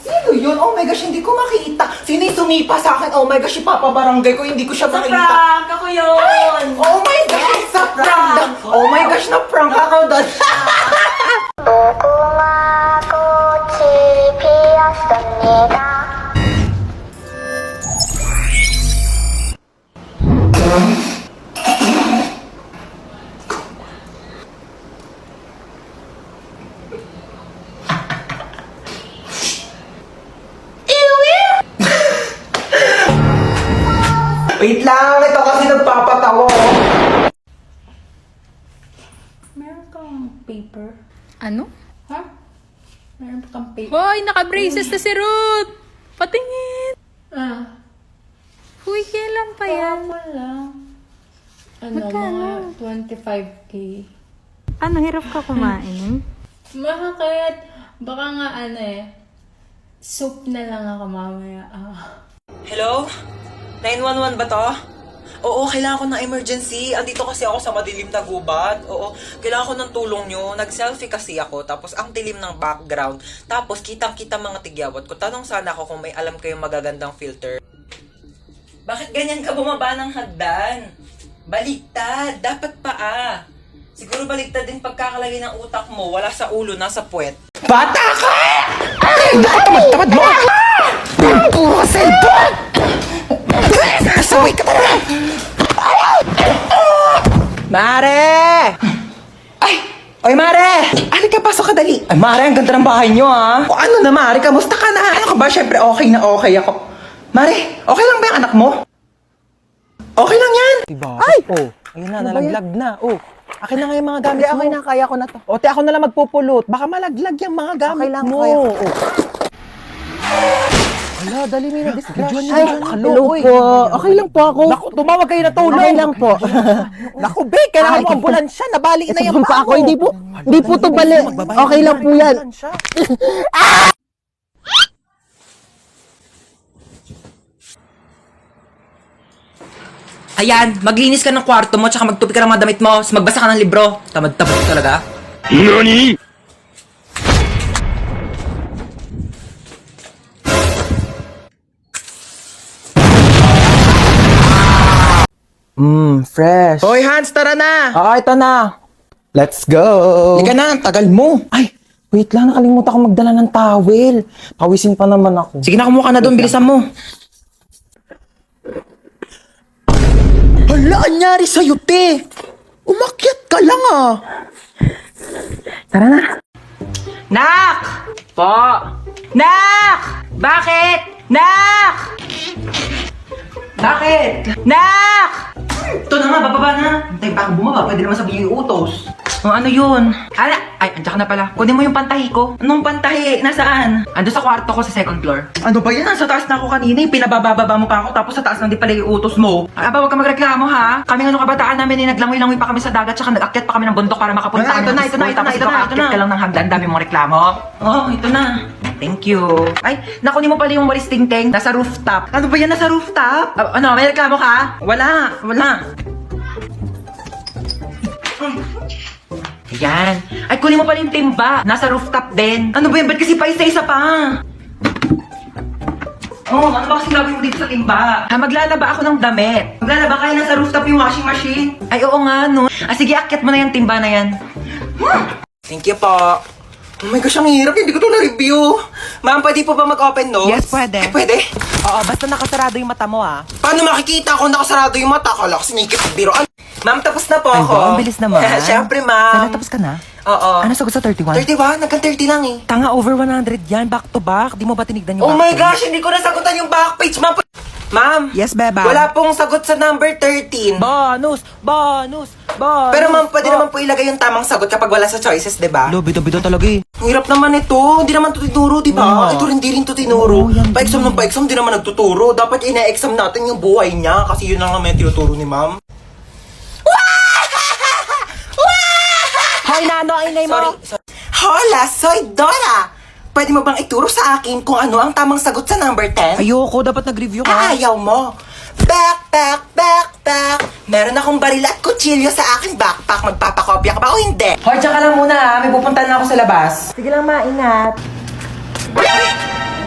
Sino yun? Oh my gosh, hindi ko makita. Sino yung sumipa sa akin? Oh my gosh, ipapabarangay ko, hindi ko siya Sa makita. prank! Ako yun! Oh my gosh, sa prank! Oh my gosh, na-prank ako doon. 무궁화 꽃이 피었습니다. Wait lang, ito kasi nagpapatawa. Meron kang paper? Ano? Ha? Meron kang paper? Hoy, naka-braces na si Ruth! Patingin! Ah. Huy, kailan pa yan? Wala. Ano, Magkano? mga 25K. Ano, hirap ka kumain? Bakit? Baka nga soup na lang ako mamaya. Hello? 911 ba to? Oo, kailangan ko ng emergency. Andito kasi ako sa madilim na gubat. Oo, kailangan ko ng tulong nyo. Nag-selfie kasi ako, tapos ang dilim ng background. Tapos kitang-kita mga tigyawat ko. Tanong sana ako kung may alam kayong magagandang filter. Bakit ganyan ka bumaba ng hagdan? Baligtad, dapat paa. Siguro baligtad din pagkakalagay ng utak mo. Wala sa ulo, nasa puwet. Bata ka! Ay, tamad-tamad mo! Puro ka cellphone! Nasaway ka talaga! Mare! Ay! Oy, Mare! Halika, pasok ka dali. Ay, Mare, ang ganda ng bahay nyo, ha? O ano na, Mare? Kamusta ka na? Ano ka ba? Siyempre, okay na okay ako. Mare, okay lang ba yung anak mo? Okay lang yan! Diba? Ay! Oh, ayun na, Ano ba nalaglag na. Oh, akin na nga yung mga gamit Hindi, okay mo. na. Kaya ko na to. O, te, ako na lang magpupulot. Baka malaglag yung mga gamit Okay lang, mo. kaya ko. Oh. Hala, dali mo na disgrasya. Ay, hello po. Okay lang po ako. Naku, tumawag kayo na tulong. Okay lang po. Naku, be, kailangan Ay, mo ambulansya. Nabali na Ito yung pa ako. paa mo. Hindi po to bali. Okay lang po yan. Ayan, maglinis ka ng kwarto mo, tsaka magtupi ka ng mga damit mo, tapos magbasa ka ng libro. Tamad-tamad ka talaga. Fresh. Hoy, Hans, tara na! Ito na. Let's go. Halika na, ang tagal mo. Ay, wait lang, nakalimutan ko magdala ng towel. Pawisin pa naman ako. Sige na, kumuha ka na doon, bilisan mo. Hala, anyari sa'yo, te? Umakyat ka lang, ah. Tara na. Nak! Po! Nak! Bakit? Nak! Bakit? Nak! Ito na nga, bababa na. Hintay pa akong bumaba, pwede naman sabihin yung utos. O ano yun? Ay, andyan ka na pala. Kunin mo yung pantahi ko. Anong pantahi? Nasaan? Ando sa kwarto ko sa second floor. Ano ba yan? Sa taas na ako kanina. Pinabababa mo pa ako, tapos sa taas na di pala yung utos mo. Aba, huwag ka magreklamo ha. Kami nga nung kabataan namin, naglangoy-langoy pa kami sa dagat, tsaka nag-akyat pa kami ng bundok para makapunta kami ng school. Tapos ikaw aakyat ka lang ng hagdan, dami mong reklamo. Oh, ito na. Thank you. Ay, nakunin mo pala yung walis tingting. Nasa rooftop. Ano ba yan? Nasa rooftop? Ano, may reklamo ka? Wala. Ayan. Ay, kunin mo pala yung timba. Nasa rooftop din. Ano ba yan? Ba't kasi pa isa-isa pa? Oh, ano ba kasi gagawin mo dito sa timba? Maglalaba ako ng damit. Maglalaba kaya nasa rooftop yung washing machine? Ay, oo nga, no. Sige, akyat mo na yung timba na yan. Thank you po. Oh my gosh, ang hirap. Hindi ko to na-review. Ma'am, pwede po ba mag-open nose? Yes, pwede. Ay, pwede? Oo, basta nakasarado yung mata mo, ah. Paano makikita kung nakasarado yung mata? Kala ko sinikip ang biroan. Ma'am, tapos na po Ay, ako. ba? Ang bilis naman. Siyempre, ma'am. Tapos ka na? Oo. Ano sagot sa 31? 31? Nagkan 30 lang eh. Tanga, over 100 yan. Back to back. Di mo ba tinignan yung Oh back my page? gosh, hindi ko nasagutan yung back page, ma'am. Ma'am. Yes, beba. Wala pong sagot sa number 13. Bonus! Pero ma'am, pwede naman po ilagay yung tamang sagot kapag wala sa choices, di ba? Bido talaga eh. Ang hirap naman ito. Hindi naman ito tinuro, di ba? Oo. Ito rin, di rin ito tinuro. Oo, yan Pa-exam ng pa-exam, di naman nagtuturo. Dapat ina-exam natin yung buhay niya kasi yun lang naman yung tinuturo ni ma'am. Hoy, Nano, ang ingay mo! Sorry. Hola, soy Dora! Pwede mo bang ituro sa akin kung ano ang tamang sagot sa number 10? Ayoko, dapat nag-review ka. Ayaw mo. Backpack. Meron akong baril at kutsilyo sa aking backpack. Magpapakopya ka ba o hindi? Hoy, tsaka lang muna ha. May pupuntahan na ako sa labas. Sige lang, maingat.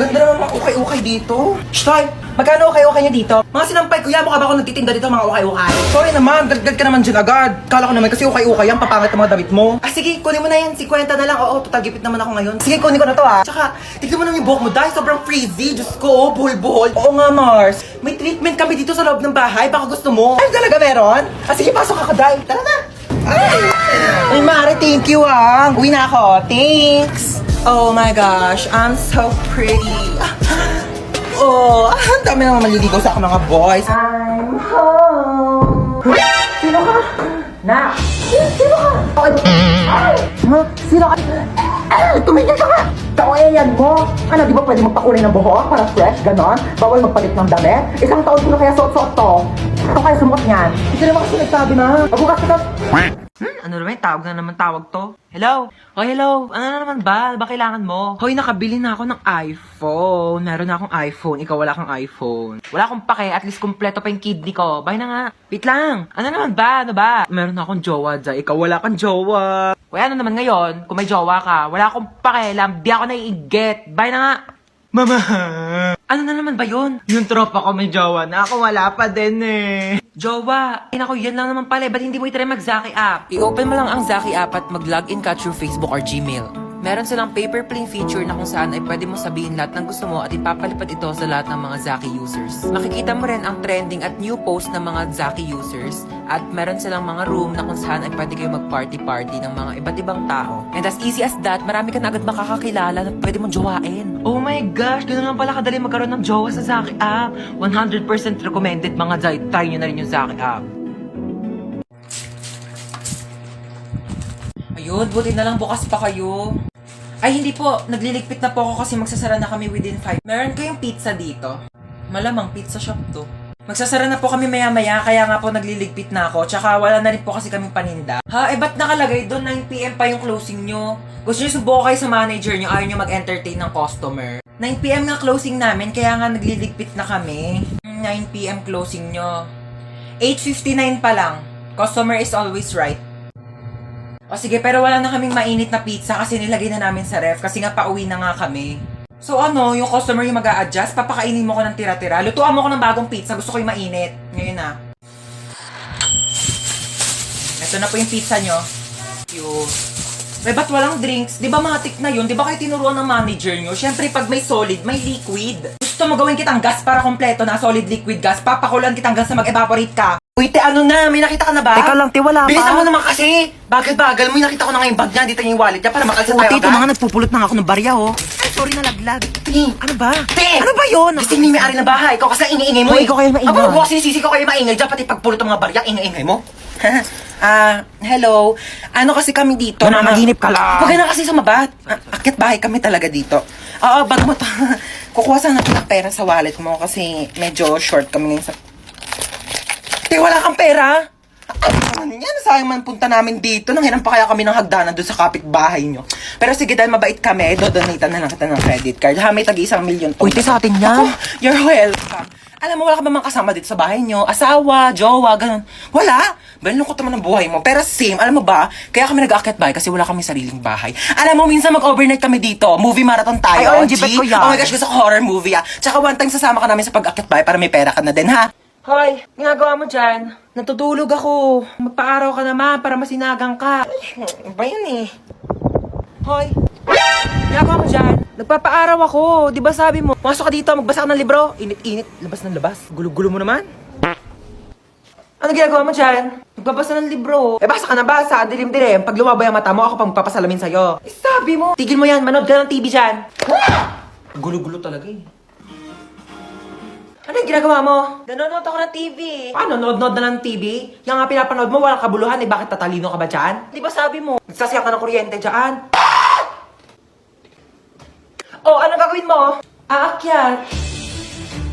Ganda naman mga ukay-ukay dito. Shtoy, magkano ukay-ukay nyo dito? Mga sinampay, kuya, mukha ba ako nagtitinda dito mga ukay-ukay? Sorry naman, dagdag ka naman dyan agad. Kala ko naman kasi ukay-ukay yan, papangit ang mga damit mo. Ah, sige, kunin mo na yan, 50 na lang. Oo, total gipit naman ako ngayon. Sige, kunin ko na to ah. Tsaka, tignan mo naman yung buhok mo dahil sobrang frizzy. Diyos ko, buhol-buhol. Oo nga, Mars. May treatment kami dito sa loob ng bahay, baka gusto mo. Ay, talaga meron? Ah, sige, pasok ako, Day. Tara na. Ay, Mare, thank you ah. Uwi na ako. Thanks. Oh my gosh, I'm so pretty. Oh, ang dami naman maliligaw sa akin mga boys. I'm home. Sino ka? Na. Sino ka? Ay! Huh? Sino ka? Tumigil ka nga! Kawayan mo! Ano, di ba pwede magpakulay ng buhok para fresh, ganon? Bawal magpalit ng damit? Isang taon ko na kaya suot-suot to. Ito kaya sumot niyan. Hindi naman kasi nagsabi na. Mabukas ka. Ano naman? Tawag na naman tawag to. Hello? Oh, hello. Ano na naman ba? Ba kailangan mo? Hoy, nakabili na ako ng iPhone. Meron na akong iPhone. Ikaw wala kang iPhone. Wala akong pake. At least kumpleto pa yung kidney ko. Bye na nga. Wait lang. Ano naman ba? Ano ba? Meron na akong jowa dyan. Ikaw wala kang jowa. Wala ano naman ngayon? Kung may jowa ka, wala akong pakialam. Di ako naiigit. Bye na nga. Mama! Ano na naman ba yun? Yung tropa ko may jowa na ako wala pa din eh. Jowa! Ako, yan lang naman pala. Ba't hindi mo itry mag-Zaki app? I-open mo lang ang Zaki app at mag-login ka through Facebook or Gmail. Meron silang paper plane feature na kung saan ay pwede mo sabihin lahat ng gusto mo at ipapalipad ito sa lahat ng mga Zaki users. Makikita mo rin ang trending at new post ng mga Zaki users at meron silang mga room na kung saan ay pwede kayo mag-party-party ng mga iba't ibang tao. And as easy as that, marami ka na agad makakakilala na pwede mong jowain. Oh my gosh, ganoon lang pala kadali magkaroon ng jowa sa Zaki app. 100% recommended mga Zay. Try nyo na rin yung Zaki app. Ayun, buti na lang bukas pa kayo. Ay, hindi po. Nagliligpit na po ako kasi magsasara na kami within 5. Meron kayong pizza dito? Malamang pizza shop to. Magsasara na po kami maya-maya, kaya nga po nagliligpit na ako. Tsaka wala na rin po kasi kaming paninda. Ha? Eh, ba't nakalagay doon? 9 PM pa yung closing nyo. Gusto nyo subukan kayo sa manager nyo, ayaw nyo mag-entertain ng customer. 9 PM nga closing namin, kaya nga nagliligpit na kami. 9 PM closing nyo. 8:59 pa lang. Customer is always right. O sige, pero wala na kaming mainit na pizza kasi nilagay na namin sa ref kasi nga pauwi na nga kami. So ano, yung customer yung mag-a-adjust, papakainin mo ko ng tira-tira. Lutuan mo ko ng bagong pizza, gusto ko yung mainit. Ngayon na. Ito na po yung pizza nyo. Cute. Eh, ba't walang drinks? Di ba matik na yun? Di ba kayo tinuruan ng manager nyo? Siyempre, pag may solid, may liquid. Gusto mo gawin kitang gas para kompleto na solid liquid gas, papakulan kitang gas na mag-evaporate ka. Uy, te, ano na? May nakita ka na ba? Teka lang, te, wala pa. Bilisan mo naman kasi. Bagal-bagal mo, nakita ko na nga yung bag niya. Dito yung wallet niya para makalsa tayo Te, ito agad. na nga, nagpupulot na nga ako ng barya, oh. Ay, sorry na laglag. Te, Ano ba? Te! Ano ba yun? Kasi may may-ari ng bahay. Ikaw kasi ingay-ingay mo Hoy, ikaw kayo maingay. Aba, huwag sinisisi ko kayo maingay dyan. Pati pagpulot ng mga barya, ingay-ingay mo. Hello. Ano kasi kami dito? Nananaginip ka lang. Huwag ka na kasi sumabat. Akit bahay kami talaga dito. Oo, bag mo to. Kukuha sana kita pera sa wallet mo kasi medyo short kami ngayon sa... Te, wala kang pera? Ano yan? Sayang man punta namin dito. Nanghiram pa kaya kami ng hagdanan doon sa kapitbahay nyo. Pero sige, dahil mabait kami, dodonate na lang kita ng credit card. Ha, may tagi 1 million po. Uy, te, sa atin yan. Ako, you're welcome. Alam mo, wala ka ba mga kasama dito sa bahay nyo? Asawa, jowa, ganun. Wala. Balungkot naman ang buhay mo. Pero same, alam mo ba, kaya kami nag-aakyat bahay kasi wala kami sariling bahay. Alam mo, minsan mag-overnight kami dito. Movie marathon tayo. Ay, OMG, bet ko yan. Oh my gosh, gusto ko horror movie ah. Tsaka one time sasama ka namin sa pag-aakyat bahay para may pera ka na din, ha? Hoy, ginagawa mo dyan? Natutulog ako. Magpa-araw ka naman para masinagang ka. Ay, ba yan eh? Hoy, ginagawa mo dyan? Nagpapa-araw ako. Di ba sabi mo, masok ka dito, magbasa ka ng libro. Init-init, labas ng labas. Gulo-gulo mo naman. Ano ginagawa mo dyan? Nagbabasa ng libro. Eh, basa ka na basa. Dilim-dilim. Pag lumabay ang mata mo, ako pang magpapasalamin sa'yo. Eh, sabi mo. Tigil mo yan. Manood ka ng TV dyan. Gulo-gulo talaga eh. Ano yung ginagawa mo? Nanonood ako ng TV. Paano? Nanonood na ng TV? Yung nga pinapanood mo, walang kabuluhan. Eh, bakit tatalino ka ba dyan? Di ba sabi mo? Nagsasayang ka ng kuryente dyan. Oh, ano gagawin mo? Aakyat.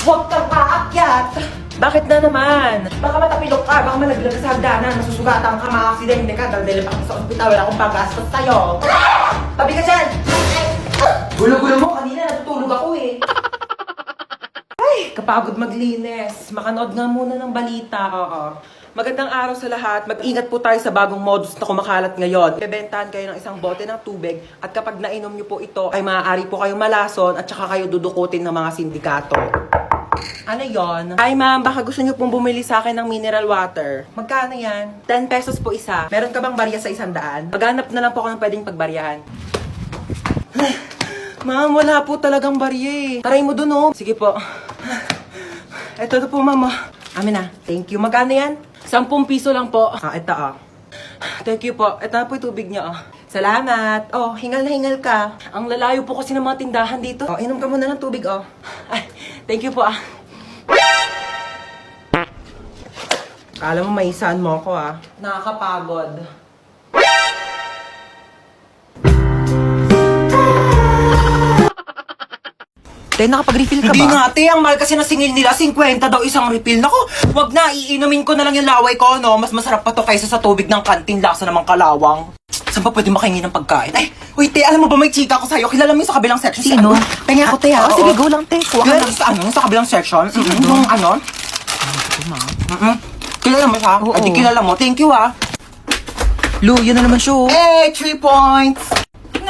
Huwag kang aakyat. Bakit na naman? Baka matapilok ka, baka malaglag ka sa hagdanan, masusugatan ka, makaksidente ka, daldalin pa ka sa ospital, wala akong panggastos sa'yo. Tabi ka dyan! Gulo-gulo mo, kanina natutulog ako eh. Ay, kapagod maglinis. Makanood nga muna ng balita, oo. Magandang araw sa lahat. Mag-ingat po tayo sa bagong modus na kumakalat ngayon. Bebentahan kayo ng isang bote ng tubig at kapag nainom nyo po ito ay maaari po kayong malason at saka kayo dudukutin ng mga sindikato. Ano yon? Ay ma'am, baka gusto nyo pong bumili sa akin ng mineral water. Magkano yan? 10 pesos po isa. Meron ka bang barya sa 100? Maghanap na lang po ako ng pwedeng pagbaryahan. Ma'am, wala po talagang barya eh. Taray mo dun oh. Sige po. Eto na po ma'am. Amin na. Thank you. Magkano yan? 10 piso lang po. Ito Thank you po. Ito na po yung tubig niyo Salamat. Oh, hingal na hingal ka. Ang lalayo po kasi ng mga tindahan dito. Oh, inom ka muna ng tubig Ay, thank you po Kala mo maisahan mo ako Nakakapagod. Te, nakapag-refill ka ba? Hindi nga, te. Ang mahal kasi na singil nila, 50 daw isang refill. Naku, wag na. Iinumin ko na lang yung laway ko, no? Mas masarap pa to kaysa sa tubig ng kantin. Lasa namang kalawang. Saan pa pwede makahingi ng pagkain? Ay, uy, te, alam mo ba may chika ko sa'yo? Kilala mo yung sa kabilang section? Sino? Pengi ako, te, Oo, sige, go lang, te. Kuha ka Kilala lang. mo sa sa kabilang section? Yung ano? Kilala mo siya? Oo. Ay, di kilala mo. Thank you, Lu, yun na naman siya. Hey, 3 points!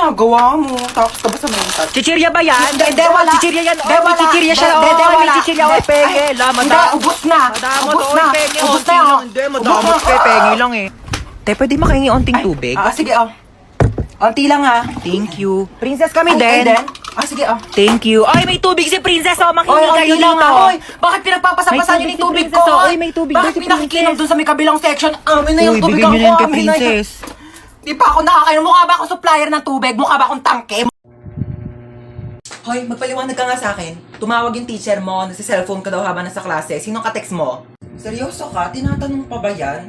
Ginagawa mo. Tapos ka ba sa mental? Chichirya ba yan? Hindi, wala. Chichirya yan. Hindi, wala. Chichirya siya. Hindi, May wala. chichirya. Oy, penge. Hindi, ubos na. Madamot, Ubos oy, na. penge. Ubos Onti na, lang. Hindi, madamot Ubos na. ka. Penge lang eh. Te, pwede makahingi onting tubig? Sige, Onti lang, Thank you. Princess kami Ay, din. sige, Thank you. Ay, may tubig si Princess. Oy, Makinig kayo onti lang, dito. Oy, bakit pinagpapasapasan May niyo yung tubig tubig si ko? Princess, Oy, may tubig daw Bakit si pinakikinom Princess. dun sa may kabilang section? Amin na yung Uy, tubig bigyan ako. niyo na yan kay Amin na yun. Princess. Di pa ako nakakainom. Mukha ba ako supplier ng tubig? Mukha ba akong tangke? Hoy, magpaliwanag ka nga sa akin. Tumawag yung teacher mo, nasa-cellphone ka daw habang nasa klase. Sinong ka-text mo? Seryoso ka? Tinatanong pa ba yan?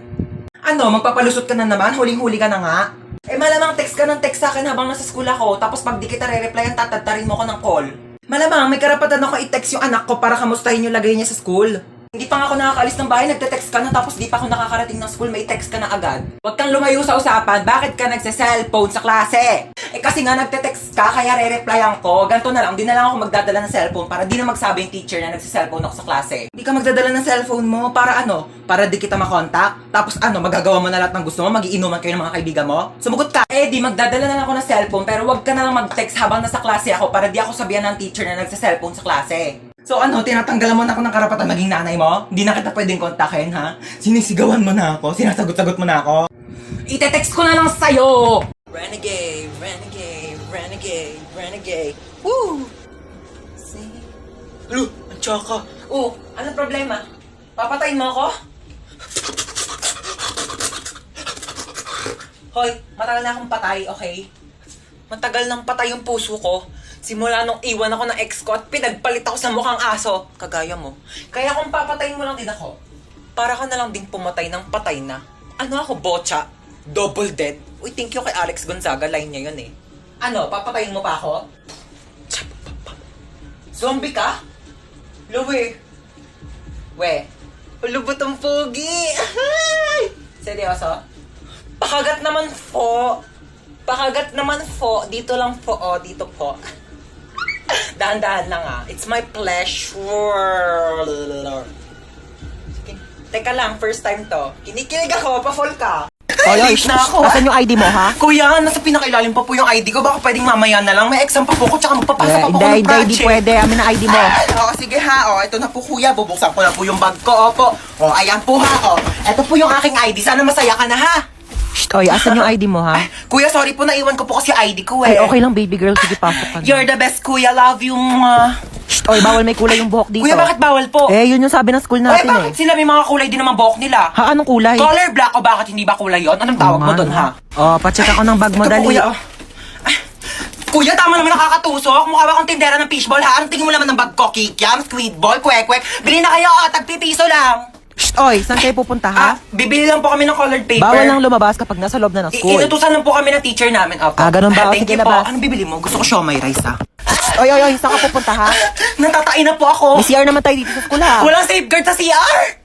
Ano, magpapalusot ka na naman? Huling-huli ka na nga? Malamang text ka ng text sa akin habang nasa school ako, tapos pag di kita re-replyan, tatadtarin mo ko ng call. Malamang may karapatan ako i-text yung anak ko para kamustahin yung lagay niya sa school. Hindi pa nga ako nakakaalis ng bahay, nagte-text ka na, tapos di pa ako nakakarating ng school, may text ka na agad. Huwag kang lumayo sa usapan, bakit ka nagse-cellphone sa klase? Kasi nga nagte-text ka, kaya re-replyan ko. Ganto na lang, di na lang ako magdadala ng cellphone para di na magsabi yung teacher na nagse-cellphone ako sa klase. Hindi ka magdadala ng cellphone mo, para ano? Para di kita makontak? Tapos ano, magagawa mo na lahat ng gusto mo? Magiinuman kayo ng mga kaibigan mo? Sumugot ka! Di magdadala na lang ako ng cellphone, pero wag ka na lang mag-text habang nasa klase ako para di ako sabihan ng teacher na nagse-cellphone sa klase. So ano, tinatanggalan mo na ako ng karapatan maging nanay mo? Hindi na kita pwedeng kontakin, ha? Sinisigawan mo na ako, sinasagot-sagot mo na ako. Ite-text ko na lang sa'yo! Renegade, renegade, renegade, renegade. Woo! See? Lu, ang tsaka. Anong problema? Papatayin mo ako? Hoy, matagal na akong patay, okay? Matagal nang patay yung puso ko. Simula nung iwan ako ng ex ko at pinagpalit ako sa mukhang aso. Kagaya mo. Kaya kung papatayin mo lang din ako, para ka na lang din pumatay ng patay na. Ano ako, bocha? Double dead? Uy, thank you kay Alex Gonzaga. Line niya yun eh. Ano, papatayin mo pa ako? Zombie ka? Luwi. We. Ulubot ang pogi. Seryoso? Pakagat naman po. Pakagat naman po. Dito lang po. Dito po. Dahan-dahan lang It's my pleasure. Sige. Teka lang, first time to. Kinikilig ako, pa-fall ka. Oy, na ako. asan yung ID mo, ha? Kuya, nasa pinakailalim pa po yung ID ko. Baka pwedeng mamaya na lang. May exam pa po ko, tsaka magpapasa pa po ko ng project. Hindi pwede. Amin na ID mo. Sige ha. Ito na po kuya. Bubuksan ko na po yung bag ko. Opo. Ayan po ha. Ito po yung aking ID. Sana masaya ka na ha. Shh, oy, asan yung ID mo, ha? Kuya, sorry po, naiwan ko po kasi ID ko Ay, okay lang, baby girl. Sige, pasok ka na. You're the best, kuya. Love you. Shh, oy, bawal may kulay yung buhok dito. Kuya, bakit bawal po? Yun yung sabi ng school natin, bakit sila may mga kulay din naman buhok nila? Ha, anong kulay? Color black o bakit hindi ba kulay yon? Anong tawag mo doon, ha? Pacheck ako ng bag mo, Ito po, dali. kuya, Kuya, tama naman nakakatusok. Mukha ba akong tindera ng fishball, ha? Anong tingin mo naman ng bag ko? Kikiam, squid ball, kwek-kwek. Bili na kayo, tagpipiso lang. Shh, oy, saan kayo pupunta, ha? Bibili lang po kami ng colored paper. Bawal lang lumabas kapag nasa loob na ng school. Inutusan lang po kami ng teacher namin. Opo. Ganun ba? Thank Sige, you po. labas. Anong bibili mo? Gusto ko siomay rice, ha? Oy, saan ka pupunta, ha? Natatain na po ako. May CR naman tayo dito sa school, ha? Walang safeguard sa CR!